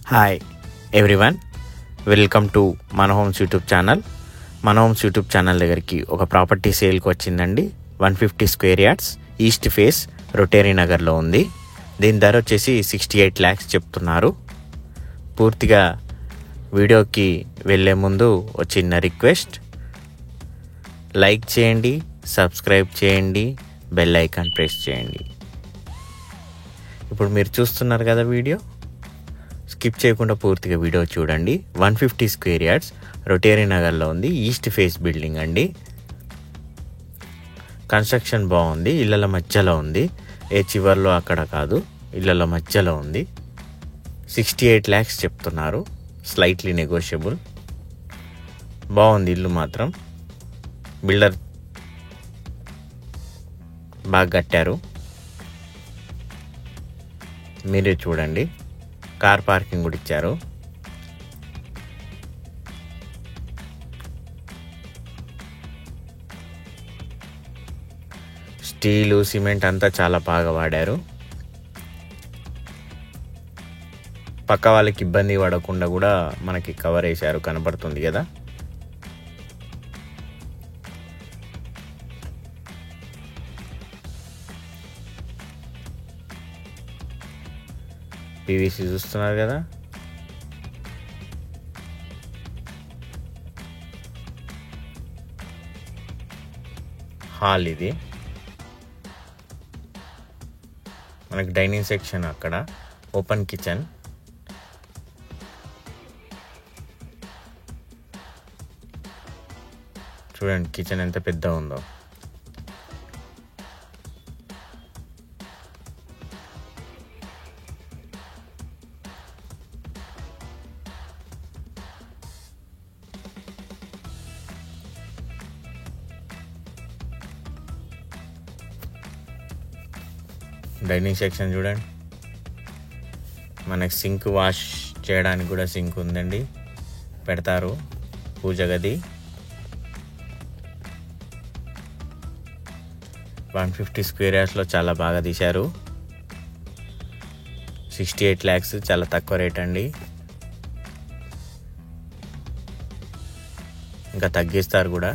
Hi everyone, welcome to మన homes YouTube channel. మన homes YouTube channel దగ్గరికి ఒక ప్రాపర్టీ సేల్కి వచ్చిందండి. 150 స్క్వేర్ యార్డ్స్, ఈస్ట్ ఫేస్, రొటేరీ నగర్లో ఉంది. దీని ధర వచ్చేసి 68 lakhs చెప్తున్నారు. పూర్తిగా వీడియోకి వెళ్ళే ముందు ఒక చిన్న రిక్వెస్ట్, లైక్ చేయండి, సబ్స్క్రైబ్ చేయండి, బెల్ ఐకాన్ ప్రెస్ చేయండి. ఇప్పుడు మీరు చూస్తున్నారు కదా వీడియో, స్కిప్ చేయకుండా పూర్తిగా వీడియో చూడండి. 150 స్క్వేర్ యార్డ్స్, రొటేరీ నగర్లో ఉంది. ఈస్ట్ ఫేస్ బిల్డింగ్ అండి. కన్స్ట్రక్షన్ బాగుంది, ఇళ్ళల మధ్యలో ఉంది. ఏ చివర్లో అక్కడ కాదు, ఇళ్ళల మధ్యలో ఉంది. 68 lakhs చెప్తున్నారు, స్లైట్లీ నెగోషియబుల్. బాగుంది ఇల్లు మాత్రం. బిల్డర్ బాగా కట్టారు, మీరే చూడండి. కార్ పార్కింగ్ కూడా ఇచ్చారు. స్టీలు, సిమెంట్ అంతా చాలా బాగా వాడారు. పక్క వాళ్ళకి ఇబ్బంది పడకుండా కూడా మనకి కవర్ వేశారు, కనపడుతుంది కదా. పీవీసీ చూస్తున్నారు కదా. హాల్ ఇది. మనకి డైనింగ్ సెక్షన్, అక్కడ ఓపెన్ కిచెన్. చూడండి కిచెన్ ఎంత పెద్ద ఉందో. డైనింగ్ సెక్షన్ చూడండి. మనకి సింక్, వాష్ చేయడానికి కూడా సింక్ ఉందండి, పెడతారు. పూజ గది. 150 స్క్వేర్ యార్డ్స్లో చాలా బాగా తీశారు. 68 lakhs చాలా తక్కువ రేట్ అండి. ఇంకా తగ్గిస్తారు కూడా.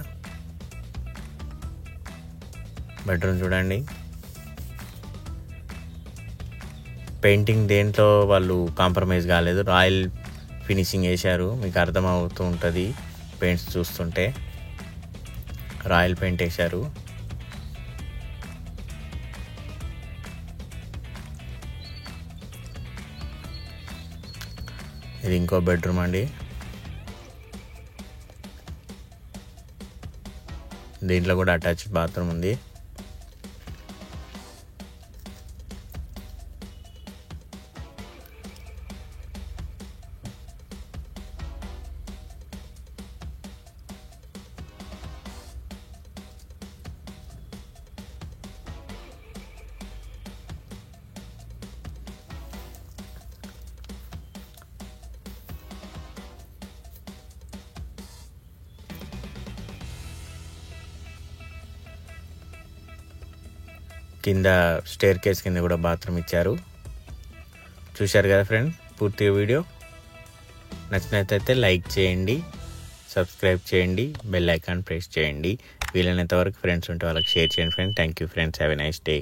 బెడ్రూమ్ చూడండి. పెయింటింగ్ దేంట్లో వాళ్ళు కాంప్రమైజ్ కాలేదు, రాయల్ ఫినిషింగ్ వేశారు. మీకు అర్థమవుతూ ఉంటుంది పెయింట్స్ చూస్తుంటే. రాయల్ పెయింట్ వేశారు. ఇది ఇంకో బెడ్రూమ్ అండి. దీంట్లో కూడా అటాచ్డ్ బాత్రూమ్ ఉంది. కింద స్టేర్ కేస్ కింద కూడా బాత్రూమ్ ఇచ్చారు. చూశారు కదా ఫ్రెండ్ పూర్తిగా వీడియో. నచ్చినట్లయితే లైక్ చేయండి, సబ్స్క్రైబ్ చేయండి, బెల్ ఐకాన్ ప్రెస్ చేయండి. వీలైనంత వరకు ఫ్రెండ్స్ ఉంటే వాళ్ళకి షేర్ చేయండి friends. Thank you friends, have a nice day.